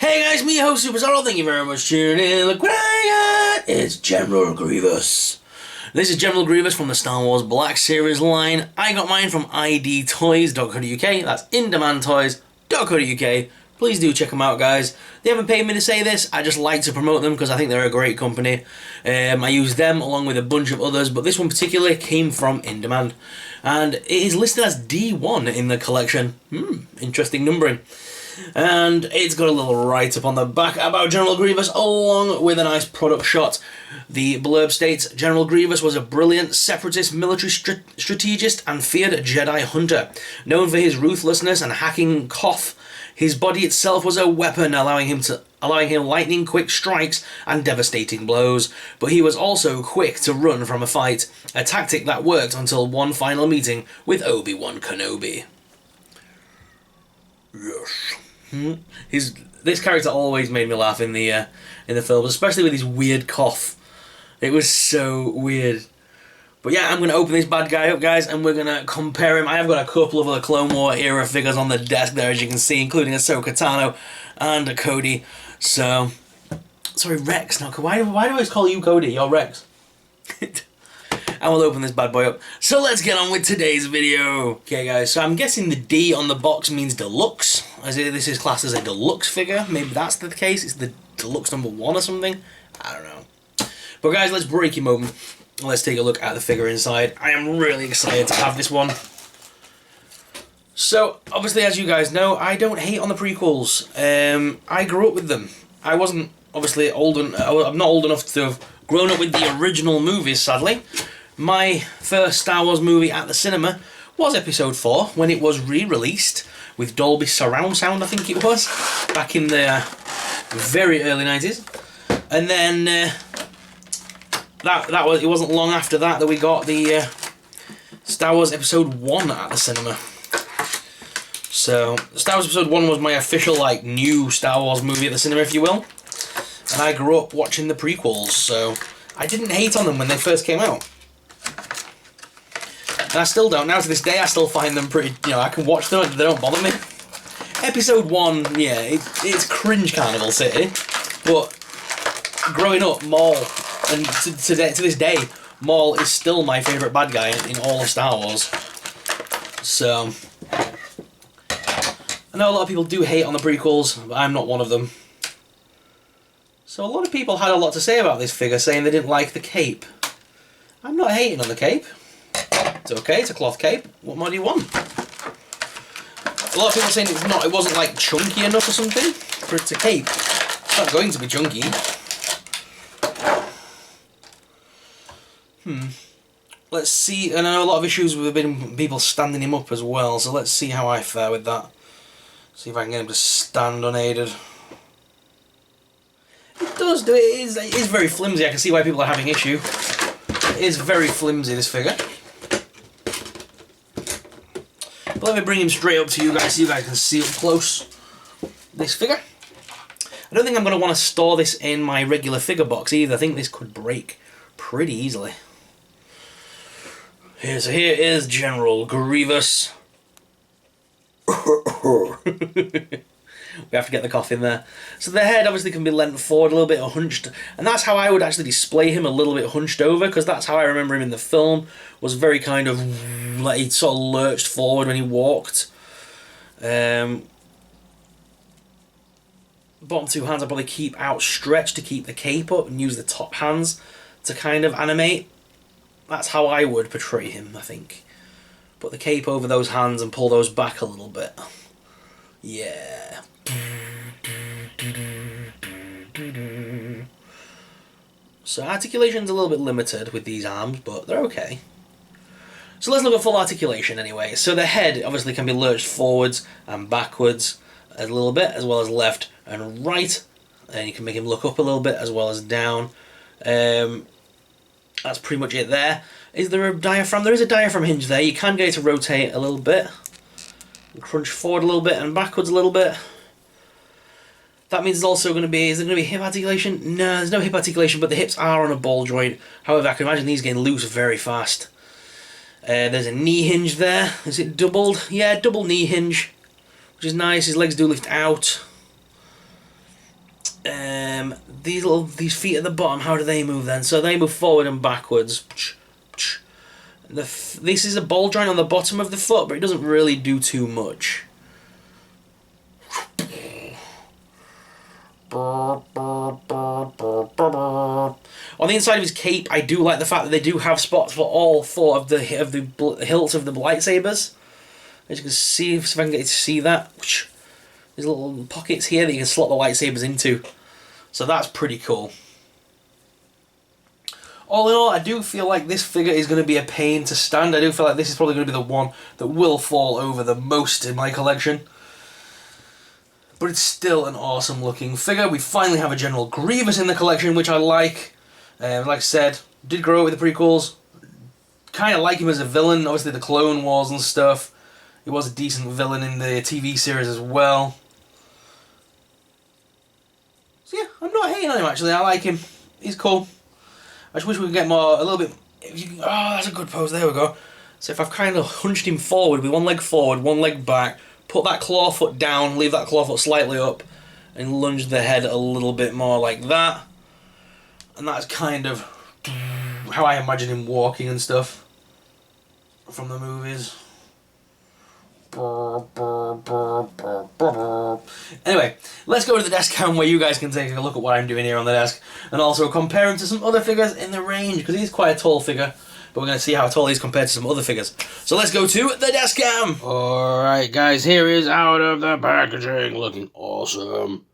Hey guys, me host Super Sorrow, thank you very much for tuning in. Look what I got! It's General Grievous. This is General Grievous from the Star Wars Black Series line. I got mine from idtoys.co.uk, that's indemandtoys.co.uk. Please do check them out, guys. They haven't paid me to say this, I just like to promote them because I think they're a great company. I use them along with a bunch of others, but this one particularly came from In Demand. And it is listed as D1 in the collection. Interesting numbering. And it's got a little write-up on the back about General Grievous, along with a nice product shot. The blurb states, General Grievous was a brilliant separatist military strategist and feared Jedi hunter. Known for his ruthlessness and hacking cough, his body itself was a weapon, allowing him lightning-quick strikes and devastating blows. But he was also quick to run from a fight, a tactic that worked until one final meeting with Obi-Wan Kenobi. Yes. This character always made me laugh in the films, especially with his weird cough. It was so weird. But yeah, I'm going to open this bad guy up, guys, and we're going to compare him. I have got a couple of other Clone War era figures on the desk there, as you can see, including Ahsoka Tano and a Cody. So, sorry, Rex. No, why do I always call you Cody? You're Rex. And we'll open this bad boy up. So let's get on with today's video. Okay, guys, so I'm guessing the D on the box means Deluxe. This is classed as a Deluxe figure. Maybe that's the case. It's the Deluxe number 1 or something. I don't know. But guys, let's break him open. Let's take a look at the figure inside. I am really excited to have this one. So, obviously, as you guys know, I don't hate on the prequels. I grew up with them. I wasn't, obviously, I'm not old enough to have grown up with the original movies, sadly. My first Star Wars movie at the cinema was Episode 4, when it was re-released with Dolby Surround Sound, I think it was, back in the very early 90s. And then it wasn't long after that we got the Star Wars Episode 1 at the cinema. So, Star Wars Episode 1 was my official, new Star Wars movie at the cinema, if you will. And I grew up watching the prequels, so I didn't hate on them when they first came out. And I still don't. Now to this day, I still find them pretty, I can watch them, they don't bother me. Episode 1, yeah, it's cringe Carnival City, but growing up, Maul, and to this day, Maul is still my favourite bad guy in all of Star Wars. So, I know a lot of people do hate on the prequels, but I'm not one of them. So a lot of people had a lot to say about this figure, saying they didn't like the cape. I'm not hating on the cape. It's okay, it's a cloth cape. What more do you want? A lot of people are saying it wasn't chunky enough or something for it to cape. It's not going to be chunky. Let's see, and I know a lot of issues with people standing him up as well, so let's see how I fare with that. See if I can get him to stand unaided. It does do it. It is very flimsy. I can see why people are having issue. It is very flimsy, this figure. But let me bring him straight up to you guys so you guys can see up close this figure. I don't think I'm going to want to store this in my regular figure box either. I think this could break pretty easily. So here is General Grievous. We have to get the cough in there. So the head obviously can be leant forward a little bit or hunched. And that's how I would actually display him, a little bit hunched over, because that's how I remember him in the film. Was very kind of, he sort of lurched forward when he walked. Bottom two hands I'll probably keep outstretched to keep the cape up and use the top hands to kind of animate. That's how I would portray him, I think. Put the cape over those hands and pull those back a little bit. Yeah. So articulation's a little bit limited with these arms, but they're okay. So let's look at full articulation anyway. So the head obviously can be lurched forwards and backwards a little bit, as well as left and right. And you can make him look up a little bit as well as down. That's pretty much it there. Is there a diaphragm? There is a diaphragm hinge there. You can get it to rotate a little bit. Crunch forward a little bit and backwards a little bit. That means there's also going to be, is there going to be hip articulation? No, there's no hip articulation, but the hips are on a ball joint. However, I can imagine these getting loose very fast. There's a knee hinge there. Is it doubled? Yeah, double knee hinge, which is nice. His legs do lift out. These feet at the bottom, how do they move then? So they move forward and backwards. This is a ball joint on the bottom of the foot, but it doesn't really do too much. On the inside of his cape, I do like the fact that they do have spots for all four of the hilts of the lightsabers. As you can see, if I can get you to see that. There's little pockets here that you can slot the lightsabers into. So that's pretty cool. All in all, I do feel like this figure is going to be a pain to stand. I do feel like this is probably going to be the one that will fall over the most in my collection. But it's still an awesome looking figure. We finally have a General Grievous in the collection, which I like. Like I said, did grow up with the prequels. Kind of like him as a villain, obviously the Clone Wars and stuff. He was a decent villain in the TV series as well. So yeah, I'm not hating on him actually. I like him. He's cool. I just wish we could get more, a little bit. If you can, oh, that's a good pose. There we go. So if I've kind of hunched him forward with one leg forward, one leg back, put that claw foot down, leave that claw foot slightly up, and lunge the head a little bit more like that. And that's kind of how I imagine him walking and stuff from the movies. Anyway, let's go to the desk cam where you guys can take a look at what I'm doing here on the desk, and also compare him to some other figures in the range, because he's quite a tall figure, but we're going to see how tall he's compared to some other figures. So let's go to the desk cam! Alright guys, here he is out of the packaging, looking awesome.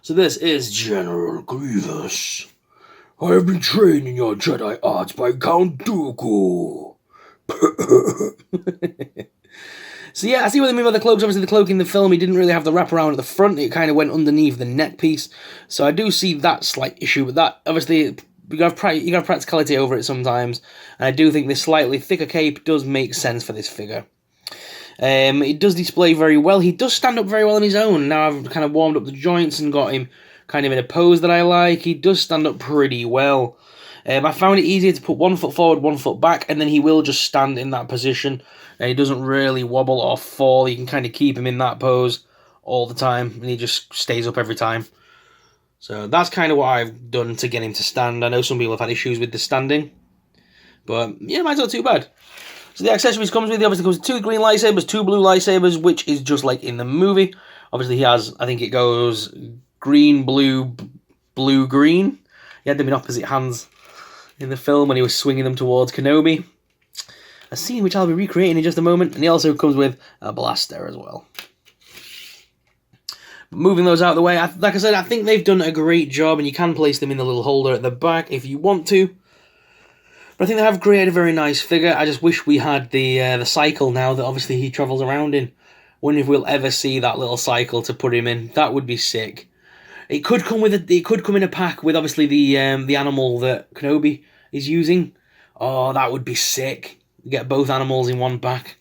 So this is General Grievous. I have been trained in your Jedi arts by Count Dooku. So yeah, I see what they mean by the cloaks. Obviously the cloak in the film, he didn't really have the wraparound at the front. It kind of went underneath the neck piece. So I do see that slight issue with that. Obviously, you have practicality over it sometimes. And I do think this slightly thicker cape does make sense for this figure. It does display very well. He does stand up very well on his own. Now I've kind of warmed up the joints and got him kind of in a pose that I like. He does stand up pretty well. I found it easier to put 1 foot forward, 1 foot back, and then he will just stand in that position. And he doesn't really wobble or fall. You can kind of keep him in that pose all the time, and he just stays up every time. So that's kind of what I've done to get him to stand. I know some people have had issues with the standing, but yeah, mine's not too bad. So the accessories comes with, obviously comes with 2 green lightsabers, 2 blue lightsabers, which is just like in the movie. Obviously he has, I think it goes green, blue, blue, green. He had them in opposite hands in the film when he was swinging them towards Kenobi. A scene which I'll be recreating in just a moment. And he also comes with a blaster as well. But moving those out of the way, like I said, I think they've done a great job, and you can place them in the little holder at the back if you want to. But I think they have created a very nice figure. I just wish we had the cycle now that obviously he travels around in. Wonder if we'll ever see that little cycle to put him in. That would be sick. It could come in a pack with obviously the animal that Kenobi is using. Oh, that would be sick. Get both animals in one pack,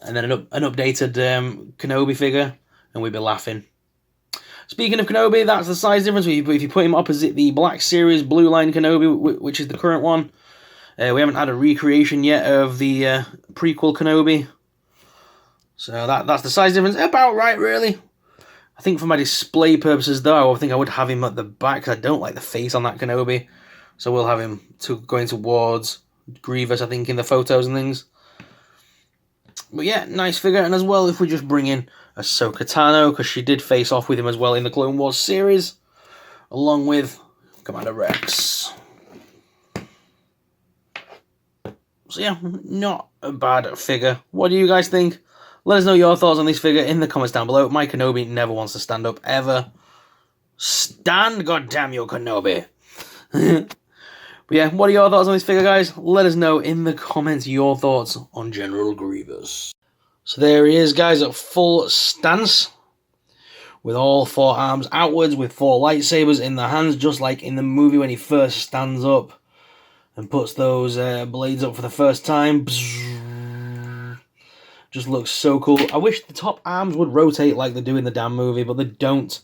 and then an updated Kenobi figure, and we'd be laughing. Speaking of Kenobi, that's the size difference. If you put him opposite the Black Series Blue Line Kenobi, which is the current one, we haven't had a recreation yet of the prequel Kenobi. So that's the size difference. About right, really. I think for my display purposes, though, I think I would have him at the back, because I don't like the face on that Kenobi. So we'll have him going towards Grievous, I think, in the photos and things. But yeah, nice figure. And as well, if we just bring in Ahsoka Tano, because she did face off with him as well in the Clone Wars series, along with Commander Rex. So yeah, not a bad figure. What do you guys think? Let us know your thoughts on this figure in the comments down below. My Kenobi never wants to stand up, ever. Stand, goddamn you, Kenobi! But yeah, what are your thoughts on this figure, guys? Let us know in the comments your thoughts on General Grievous. So there he is, guys, at full stance, with all 4 arms outwards, with 4 lightsabers in the hands, just like in the movie when he first stands up and puts those blades up for the first time. Just looks so cool. I wish the top arms would rotate like they do in the damn movie, but they don't.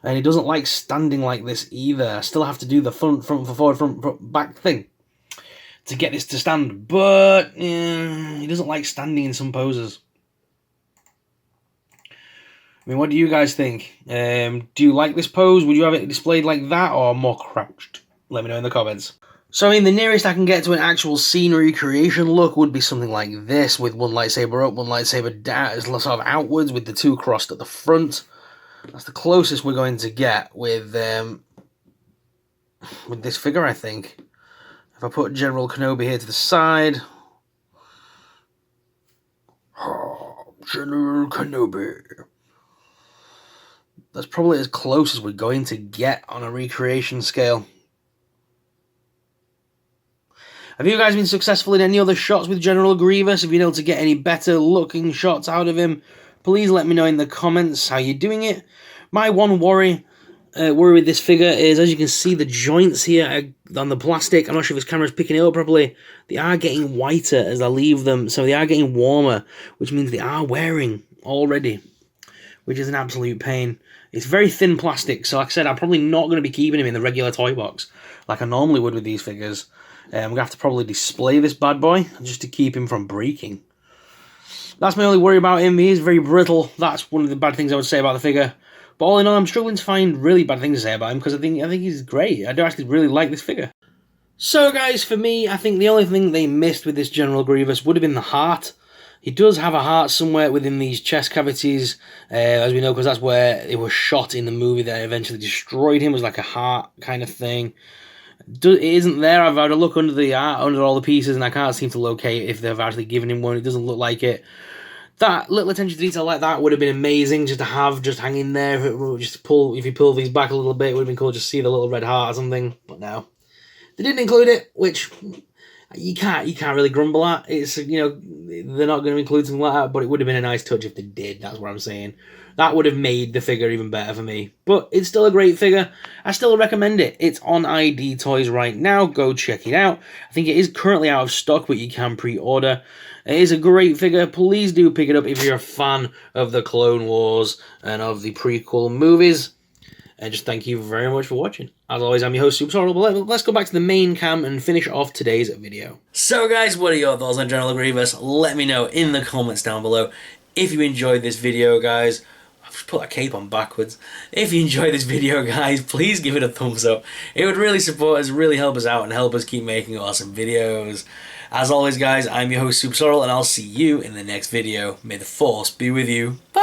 And he doesn't like standing like this either. I still have to do the front forward, front back thing to get this to stand. But he doesn't like standing in some poses. I mean, what do you guys think? Do you like this pose? Would you have it displayed like that or more crouched? Let me know in the comments. So, I mean, the nearest I can get to an actual scene recreation look would be something like this, with one lightsaber up, one lightsaber down, sort of outwards, with the two crossed at the front. That's the closest we're going to get with this figure, I think. If I put General Kenobi here to the side. Oh, General Kenobi. That's probably as close as we're going to get on a recreation scale. Have you guys been successful in any other shots with General Grievous? Have you been able to get any better looking shots out of him? Please let me know in the comments how you're doing it. My one worry with this figure is, as you can see, the joints here on the plastic. I'm not sure if this camera's picking it up properly. They are getting whiter as I leave them, so they are getting warmer, which means they are wearing already, which is an absolute pain. It's very thin plastic, so like I said, I'm probably not going to be keeping him in the regular toy box like I normally would with these figures. I'm going to have to probably display this bad boy just to keep him from breaking. That's my only worry about him. He is very brittle. That's one of the bad things I would say about the figure. But all in all, I'm struggling to find really bad things to say about him because I think he's great. I do actually really like this figure. So guys, for me, I think the only thing they missed with this General Grievous would have been the heart. He does have a heart somewhere within these chest cavities, as we know, because that's where it was shot in the movie that eventually destroyed him. It was like a heart kind of thing. It isn't there. I've had a look under the art, under all the pieces, and I can't seem to locate if they've actually given him one. It doesn't look like it. That little attention to detail like that would have been amazing just to have just hanging there. If you pull these back a little bit, it would have been cool just to see the little red heart or something. But no, they didn't include it, which you can't really grumble at. It's, you know, they're not going to include something like that, but it would have been a nice touch if they did. That's what I'm saying. That would have made the figure even better for me. But it's still a great figure. I still recommend it. It's on ID Toys right now. Go check it out. I think it is currently out of stock, but you can pre-order. It is a great figure. Please do pick it up if you're a fan of the Clone Wars and of the prequel movies. And just thank you very much for watching. As always, I'm your host, Super Sorrel. But let's go back to the main cam and finish off today's video. So guys, what are your thoughts on General Grievous? Let me know in the comments down below. If you enjoyed this video, guys, I've just put that cape on backwards. If you enjoyed this video, guys, please give it a thumbs up. It would really support us, really help us out, and help us keep making awesome videos. As always, guys, I'm your host, Super Sorrel, and I'll see you in the next video. May the Force be with you. Bye!